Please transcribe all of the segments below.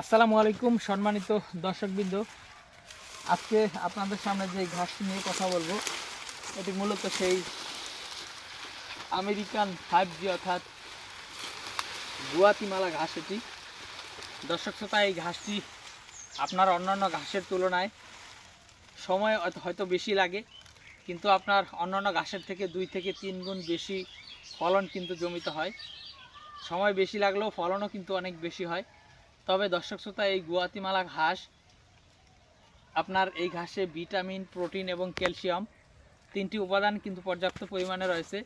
আসসালামু আলাইকুম সম্মানিত দর্শকবৃন্দ। আজকে আপনাদের সামনে যে ঘাসটি নিয়ে কথা বলবো এটি মূলত সেই আমেরিকান 5G অর্থাৎ গুয়াতিমালা ঘাস। এটি দর্শক শ্রোতা, এই ঘাসটি আপনার অন্যান্য ঘাসের তুলনায় সময় হয়তো বেশি লাগে, কিন্তু আপনার অন্যান্য ঘাসের থেকে 2 থেকে 3 গুণ বেশি ফলন কিন্তু জমিতে হয়। সময় বেশি লাগলেও ফলনও কিন্তু অনেক বেশি হয়। তবে দর্শক শ্রোতা, এই গুয়াতিমালা ঘাস আপনার এই ঘাসে ভিটামিন, প্রোটিন এবং ক্যালসিয়াম 3টি উপাদান কিন্তু পর্যাপ্ত পরিমাণে রয়েছে,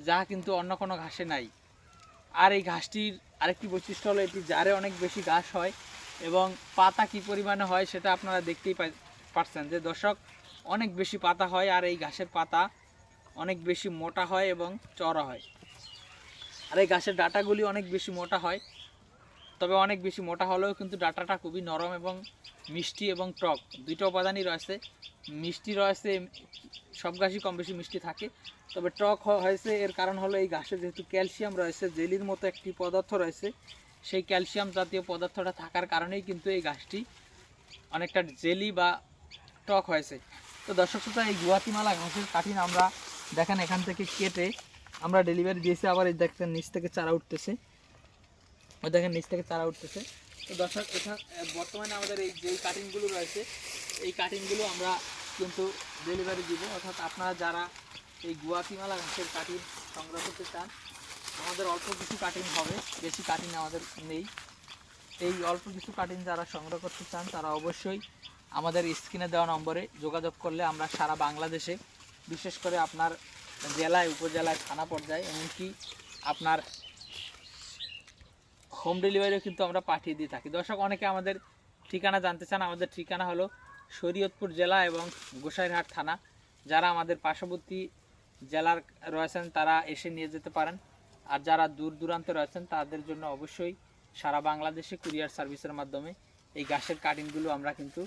যা কিন্তু অন্য কোনো ঘাসে নাই। আর এই ঘাসটির আরেকটি বৈশিষ্ট্য হলো এটি জারে অনেক বেশি ঘাস হয় এবং পাতা কী পরিমাণে হয় সেটা আপনারা দেখতেই পারছেন যে দর্শক, অনেক বেশি পাতা হয়। আর এই ঘাসের পাতা অনেক বেশি মোটা হয় এবং চওড়া হয়। আর এই ঘাসের ডাঁটাগুলি অনেক বেশি মোটা হয়, তবে অনেক বেশি মোটা হলেও কিন্তু ডাঁটাটা খুবই নরম এবং মিষ্টি এবং টক, দুইটা উপাদানই রয়েছে। মিষ্টি রয়েছে, সব ঘাসই কম বেশি মিষ্টি থাকে, তবে টক হয়েছে এর কারণ হলো এই ঘাসে যেহেতু ক্যালসিয়াম রয়েছে, জেলির মতো একটি পদার্থ রয়েছে, সেই ক্যালসিয়াম জাতীয় পদার্থটা থাকার কারণেই কিন্তু এই ঘাসটি অনেকটা জেলি বা টক হয়েছে। তো দর্শক শ্রোতা, এই গুয়াতিমালা ঘাসের কাঠিন আমরা দেখেন এখান থেকে কেটে আমরা ডেলিভারি দিয়েছি। আবার এই দেখতেন নিচ থেকে চারা উঠতেছে, ওই দেখেন নিচ থেকে চারা উঠতেছে। তো দর্শক, বর্তমানে আমাদের এই যেই কাটিংগুলো রয়েছে এই কাটিংগুলো আমরা কিন্তু ডেলিভারি দিব। অর্থাৎ আপনারা যারা এই গুয়াতিমালা ঘাসের কাটিং সংগ্রহ করতে চান, আমাদের অল্প কিছু কাটিং হবে, বেশি কাটিং আমাদের নেই। এই অল্প কিছু কাটিং যারা সংগ্রহ করতে চান তারা অবশ্যই আমাদের স্ক্রিনে দেওয়া নম্বরে যোগাযোগ করলে আমরা সারা বাংলাদেশে, বিশেষ করে আপনার জেলায়, উপজেলায়, থানা পর্যায়ে, এমনকি আপনার হোম ডেলিভারিও কিন্তু আমরা পাঠিয়ে দিয়ে থাকি। দর্শক, অনেকে আমাদের ঠিকানা জানতে চান। আমাদের ঠিকানা হলো শরীয়তপুর জেলা এবং গোসাইরহাট থানা। যারা আমাদের পার্শ্ববর্তী জেলার রয়েছেন তারা এসে নিয়ে যেতে পারেন, আর যারা দূর দূরান্তে রয়েছেন তাদের জন্য অবশ্যই সারা বাংলাদেশে কুরিয়ার সার্ভিসের মাধ্যমে এই ঘাসের কাটিংগুলো আমরা কিন্তু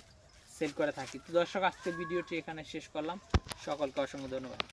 সেল করে থাকি। তো দর্শক, আজকের ভিডিওটি এখানে শেষ করলাম। সকলকে অসংখ্য ধন্যবাদ।